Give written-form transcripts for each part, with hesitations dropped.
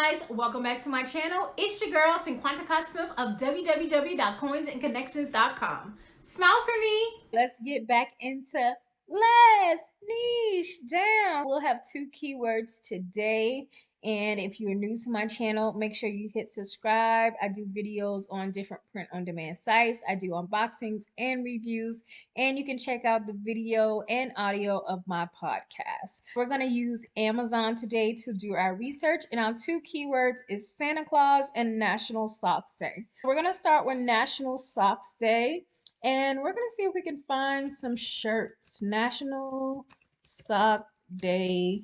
guys, welcome back to my channel. It's your girl Cinquanta Cox-Smith of www.coinsandconnections.com. Smile for me. Let's get back into Let's Niche Down. We'll have 2 keywords today. And if you're new to my channel, make sure you hit subscribe. I do videos on different print-on-demand sites. I do unboxings and reviews, and you can check out the video and audio of my podcast. We're going to use Amazon today to do our research, and our 2 keywords is Santa Claus and National Socks Day. We're going to start with National Socks Day, and we're going to see if we can find some shirts. National Sock Day.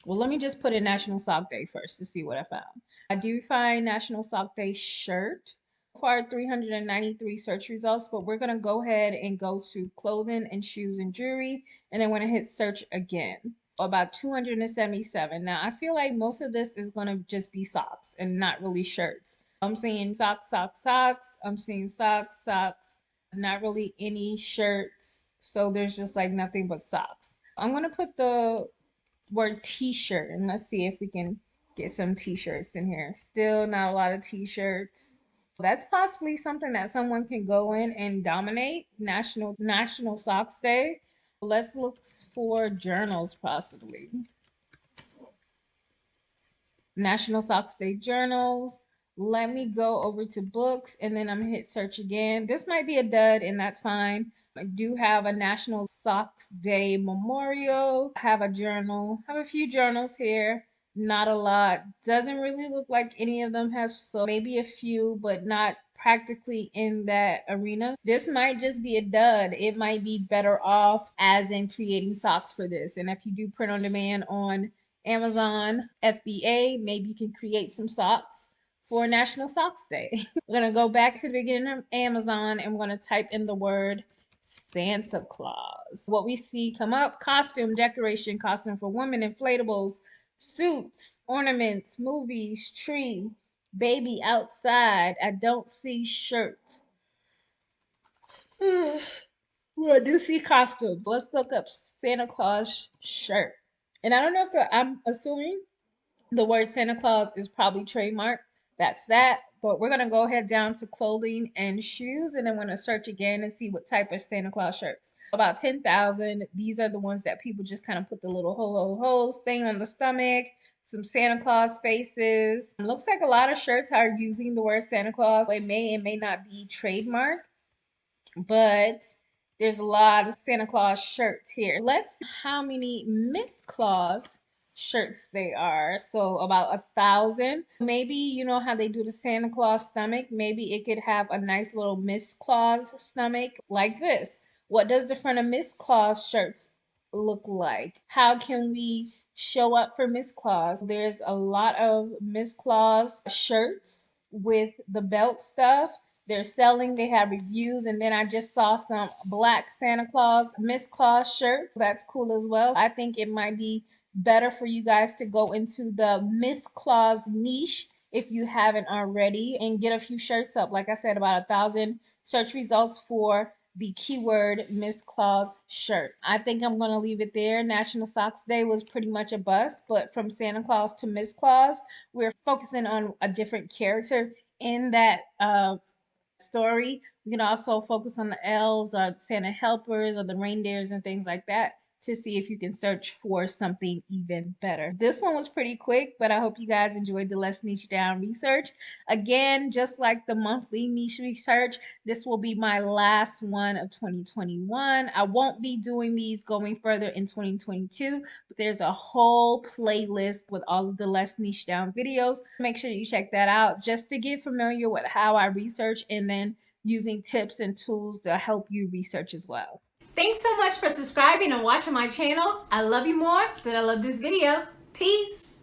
Well, let me just put in National Sock Day first to see what I found. I do find National Sock Day shirt. So far 393 search results, but we're going to go ahead and go to clothing and shoes and jewelry, and then we're going to hit search again. About 277. Now, I feel like most of this is going to just be socks and not really shirts. I'm seeing socks, socks, socks. I'm seeing socks, socks. Not really any shirts. So there's just like nothing but socks. I'm going to put the word t-shirt, and let's see if we can get some t-shirts in here. Still not a lot of t-shirts. That's possibly something that someone can go in and dominate. National Socks Day. Let's look for journals, possibly. National Socks Day journals. Let me go over to books, and then I'm gonna hit search again. This might be a dud, and that's fine. I do have a National Socks Day memorial. I have a journal. I have a few journals here. Not a lot. Doesn't really look like any of them have, so maybe a few, but not practically in that arena. This might just be a dud. It might be better off as in creating socks for this. And if you do print on demand on Amazon FBA, maybe you can create some socks for National Socks Day. We're going to go back to the beginning of Amazon, and we're going to type in the word Santa Claus. What we see come up: costume, decoration, costume for women, inflatables, suits, ornaments, movies, tree, baby outside. I don't see shirt. Well, I do see costumes. Let's look up Santa Claus shirt. And I don't know if I'm assuming the word Santa Claus is probably trademarked. That's that. But we're going to go ahead down to clothing and shoes, and then we're going to search again and see what type of Santa Claus shirts. About 10,000. These are the ones that people just kind of put the little ho-ho-hos thing on the stomach. Some Santa Claus faces. It looks like a lot of shirts are using the word Santa Claus. It may not be trademarked, but there's a lot of Santa Claus shirts here. Let's see how many Miss Claus shirts they are. So about 1,000. Maybe you know how they do the Santa Claus stomach. Maybe it could have a nice little Miss Claus stomach like this. What does the front of Miss Claus shirts look like? How can we show up for Miss Claus? There's a lot of Miss Claus shirts with the belt stuff. They're selling, they have reviews, and then I just saw some black Santa Claus, Miss Claus shirts. That's cool as well. I think it might be better for you guys to go into the Miss Claus niche if you haven't already and get a few shirts up. Like I said, about 1,000 search results for the keyword Miss Claus shirt. I think I'm going to leave it there. National Socks Day was pretty much a bust, but from Santa Claus to Miss Claus, we're focusing on a different character in that story. We can also focus on the elves or Santa helpers or the reindeers and things like that to see if you can search for something even better. This one was pretty quick, but I hope you guys enjoyed the Let's Niche Down research. Again, just like the monthly niche research, this will be my last one of 2021. I won't be doing these going further in 2022, but there's a whole playlist with all of the Let's Niche Down videos. Make sure you check that out just to get familiar with how I research and then using tips and tools to help you research as well. Thanks so much for subscribing and watching my channel. I love you more than I love this video. Peace.